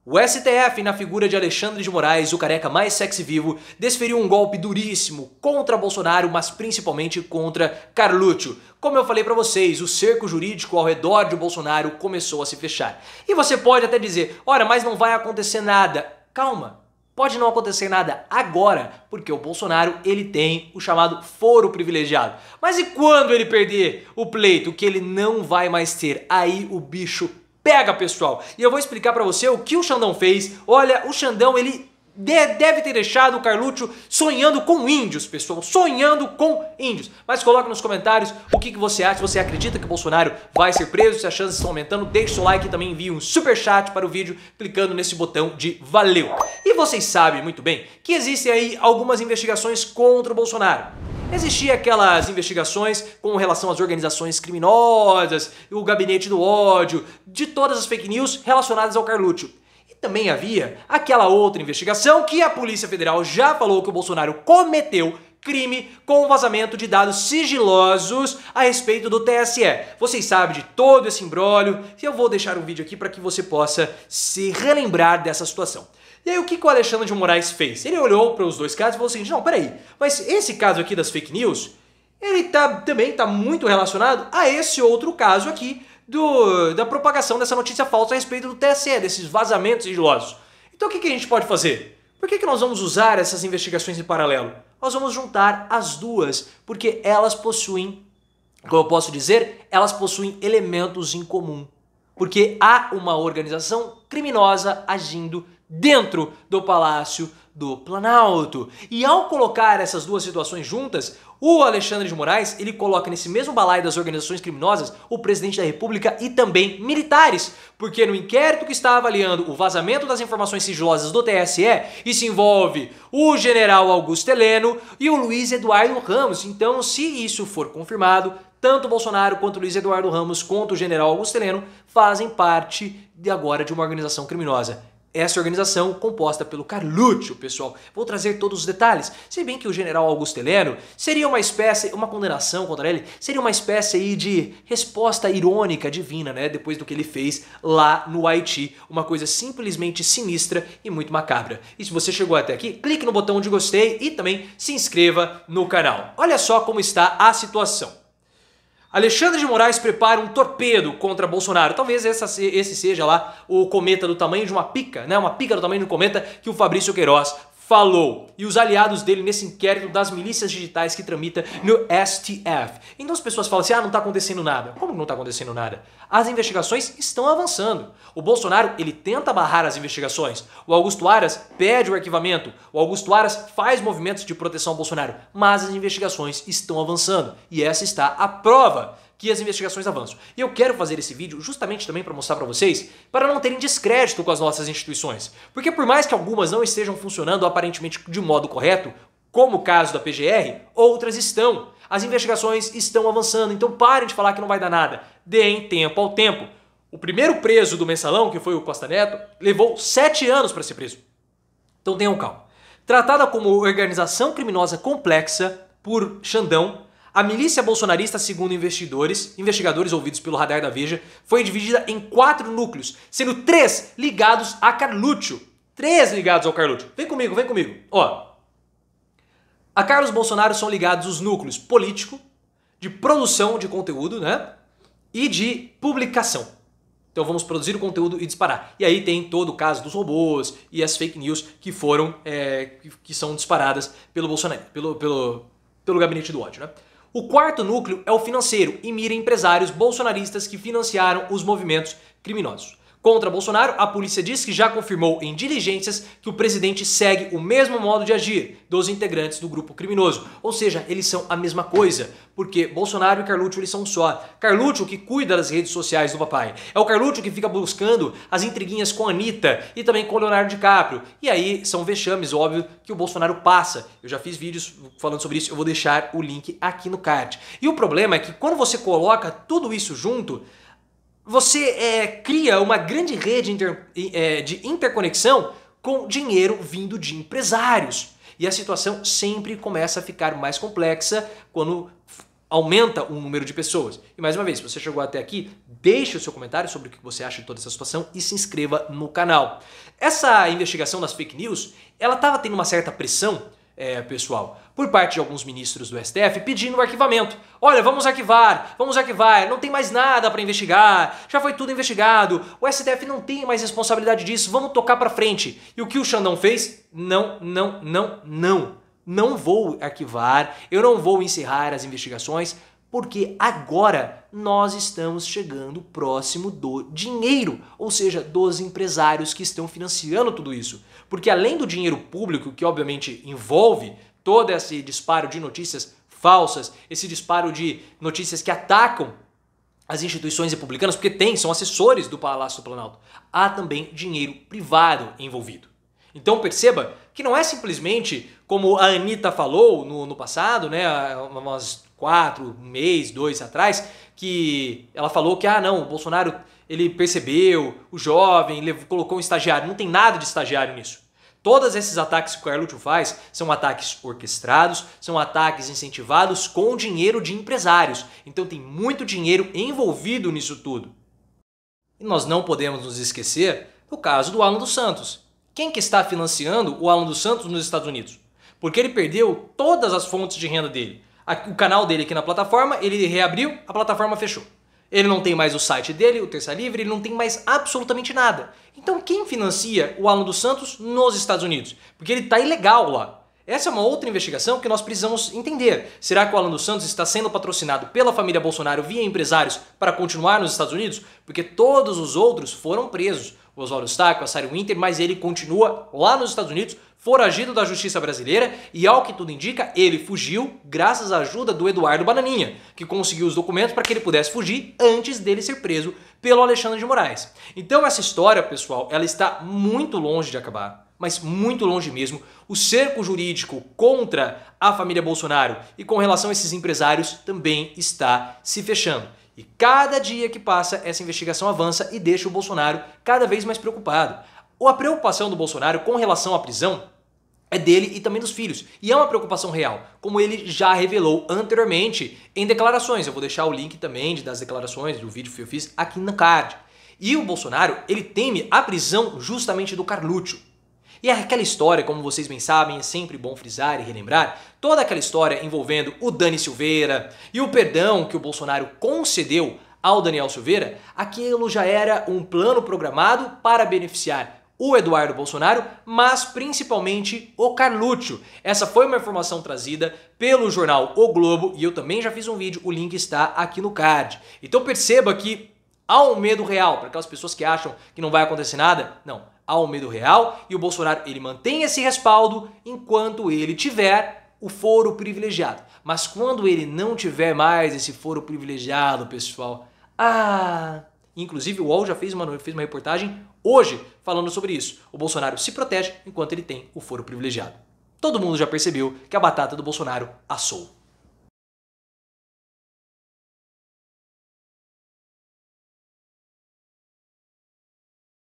O STF, na figura de Alexandre de Moraes, o careca mais sexy vivo, desferiu um golpe duríssimo contra Bolsonaro, mas principalmente contra Carluccio. Como eu falei pra vocês, o cerco jurídico ao redor de Bolsonaro começou a se fechar. E você pode até dizer, ora, mas não vai acontecer nada. Calma, pode não acontecer nada agora, porque o Bolsonaro ele tem o chamado foro privilegiado. Mas e quando ele perder o pleito, que ele não vai mais ter? Aí o bicho pega, pessoal, e eu vou explicar pra você o que o Xandão fez. Olha, o Xandão, ele deve ter deixado o Carluccio sonhando com índios, pessoal, sonhando com índios. Mas coloca nos comentários o que você acha, se você acredita que o Bolsonaro vai ser preso, se as chances estão aumentando, deixe seu like e também envie um superchat para o vídeo clicando nesse botão de valeu. E vocês sabem muito bem que existem aí algumas investigações contra o Bolsonaro. Existia aquelas investigações com relação às organizações criminosas, o gabinete do ódio, de todas as fake news relacionadas ao Carluccio. E também havia aquela outra investigação que a Polícia Federal já falou que o Bolsonaro cometeu crime com o vazamento de dados sigilosos a respeito do TSE. Vocês sabem de todo esse imbróglio e eu vou deixar um vídeo aqui para que você possa se relembrar dessa situação. E aí o que o Alexandre de Moraes fez? Ele olhou para os dois casos e falou assim, não, peraí, mas esse caso aqui das fake news, ele também está muito relacionado a esse outro caso aqui da propagação dessa notícia falsa a respeito do TSE, desses vazamentos sigilosos. Então o que a gente pode fazer? Por que nós vamos usar essas investigações em paralelo? Nós vamos juntar as duas, porque elas possuem, como eu posso dizer, elas possuem elementos em comum. Porque há uma organização criminosa agindo dentro do Palácio do Planalto. E ao colocar essas duas situações juntas, o Alexandre de Moraes, ele coloca nesse mesmo balaio das organizações criminosas o presidente da República e também militares, porque no inquérito que está avaliando o vazamento das informações sigilosas do TSE, isso envolve o general Augusto Heleno e o Luiz Eduardo Ramos. Então, se isso for confirmado, tanto o Bolsonaro quanto o Luiz Eduardo Ramos quanto o general Augusto Heleno fazem parte agora de uma organização criminosa. Essa organização composta pelo Carluccio, pessoal. Vou trazer todos os detalhes. Se bem que o general Augusto Heleno seria uma espécie, uma condenação contra ele, seria uma espécie aí de resposta irônica divina, né? Depois do que ele fez lá no Haiti. Uma coisa simplesmente sinistra e muito macabra. E se você chegou até aqui, clique no botão de gostei e também se inscreva no canal. Olha só como está a situação. Alexandre de Moraes prepara um torpedo contra Bolsonaro. Talvez esse seja lá o cometa do tamanho de uma pica, né? Uma pica do tamanho de um cometa que o Fabrício Queiroz falou. E os aliados dele nesse inquérito das milícias digitais que tramita no STF. Então as pessoas falam assim, não está acontecendo nada. Como não está acontecendo nada? As investigações estão avançando. O Bolsonaro, ele tenta barrar as investigações. O Augusto Aras pede o arquivamento. O Augusto Aras faz movimentos de proteção ao Bolsonaro. Mas as investigações estão avançando. E essa está a prova que as investigações avançam. E eu quero fazer esse vídeo justamente também para mostrar para vocês, para não terem descrédito com as nossas instituições. Porque por mais que algumas não estejam funcionando aparentemente de modo correto, como o caso da PGR, outras estão. As investigações estão avançando, então parem de falar que não vai dar nada. Deem tempo ao tempo. O primeiro preso do Mensalão, que foi o Costa Neto, levou 7 anos para ser preso. Então tenham calma. Tratada como organização criminosa complexa por Xandão, a milícia bolsonarista, segundo investigadores ouvidos pelo Radar da Veja, foi dividida em 4 núcleos, sendo 3 ligados a Carluccio. 3 ligados ao Carluccio. Vem comigo, vem comigo. Ó, a Carlos Bolsonaro são ligados os núcleos político, de produção de conteúdo, né? E de publicação. Então vamos produzir o conteúdo e disparar. E aí tem todo o caso dos robôs e as fake news que foram, que são disparadas pelo Bolsonaro, pelo gabinete do ódio, né? O 4º núcleo é o financeiro e mira empresários bolsonaristas que financiaram os movimentos criminosos. Contra Bolsonaro, a polícia diz que já confirmou em diligências que o presidente segue o mesmo modo de agir dos integrantes do grupo criminoso. Ou seja, eles são a mesma coisa, porque Bolsonaro e Carluccio eles são um só. Carluccio que cuida das redes sociais do papai. É o Carluccio que fica buscando as intriguinhas com a Anitta e também com o Leonardo DiCaprio. E aí são vexames, óbvio, que o Bolsonaro passa. Eu já fiz vídeos falando sobre isso, eu vou deixar o link aqui no card. E o problema é que quando você coloca tudo isso junto, você cria uma grande rede de interconexão com dinheiro vindo de empresários. E a situação sempre começa a ficar mais complexa quando aumenta o número de pessoas. E mais uma vez, se você chegou até aqui, deixe o seu comentário sobre o que você acha de toda essa situação e se inscreva no canal. Essa investigação das fake news, ela estava tendo uma certa pressão, pessoal, por parte de alguns ministros do STF pedindo o arquivamento. Olha, vamos arquivar, não tem mais nada para investigar, já foi tudo investigado, o STF não tem mais responsabilidade disso, vamos tocar para frente. E o que o Xandão fez? Não vou arquivar, eu não vou encerrar as investigações, porque agora nós estamos chegando próximo do dinheiro, ou seja, dos empresários que estão financiando tudo isso. Porque além do dinheiro público, que obviamente envolve todo esse disparo de notícias falsas, esse disparo de notícias que atacam as instituições republicanas, porque são assessores do Palácio do Planalto, há também dinheiro privado envolvido. Então perceba que não é simplesmente como a Anitta falou no passado, né, umas 4 meses, 2 atrás, que ela falou que o Bolsonaro ele percebeu, o jovem, colocou um estagiário. Não tem nada de estagiário nisso. Todos esses ataques que o Carluccio faz são ataques orquestrados, são ataques incentivados com dinheiro de empresários. Então tem muito dinheiro envolvido nisso tudo. E nós não podemos nos esquecer do caso do Alan dos Santos. Quem que está financiando o Alan dos Santos nos Estados Unidos? Porque ele perdeu todas as fontes de renda dele. O canal dele aqui na plataforma, ele reabriu, a plataforma fechou. Ele não tem mais o site dele, o Terça Livre, ele não tem mais absolutamente nada. Então quem financia o Alan dos Santos nos Estados Unidos? Porque ele está ilegal lá. Essa é uma outra investigação que nós precisamos entender. Será que o Alan dos Santos está sendo patrocinado pela família Bolsonaro via empresários para continuar nos Estados Unidos? Porque todos os outros foram presos. O Oswaldo Staco, a Sari Winter, mas ele continua lá nos Estados Unidos, foragido da justiça brasileira, e ao que tudo indica, ele fugiu graças à ajuda do Eduardo Bananinha, que conseguiu os documentos para que ele pudesse fugir antes dele ser preso pelo Alexandre de Moraes. Então essa história, pessoal, ela está muito longe de acabar, mas muito longe mesmo. O cerco jurídico contra a família Bolsonaro e com relação a esses empresários também está se fechando. E cada dia que passa, essa investigação avança e deixa o Bolsonaro cada vez mais preocupado. A preocupação do Bolsonaro com relação à prisão é dele e também dos filhos. E é uma preocupação real, como ele já revelou anteriormente em declarações. Eu vou deixar o link também das declarações do vídeo que eu fiz aqui no card. E o Bolsonaro, ele teme a prisão justamente do Carluccio. E aquela história, como vocês bem sabem, é sempre bom frisar e relembrar, toda aquela história envolvendo o Dani Silveira e o perdão que o Bolsonaro concedeu ao Daniel Silveira, aquilo já era um plano programado para beneficiar o Eduardo Bolsonaro, mas principalmente o Carluccio. Essa foi uma informação trazida pelo jornal O Globo e eu também já fiz um vídeo, o link está aqui no card. Então perceba que há um medo real, para aquelas pessoas que acham que não vai acontecer nada, não. Há um medo real e o Bolsonaro ele mantém esse respaldo enquanto ele tiver o foro privilegiado. Mas quando ele não tiver mais esse foro privilegiado, pessoal, inclusive o UOL já fez uma reportagem hoje falando sobre isso. O Bolsonaro se protege enquanto ele tem o foro privilegiado. Todo mundo já percebeu que a batata do Bolsonaro assou.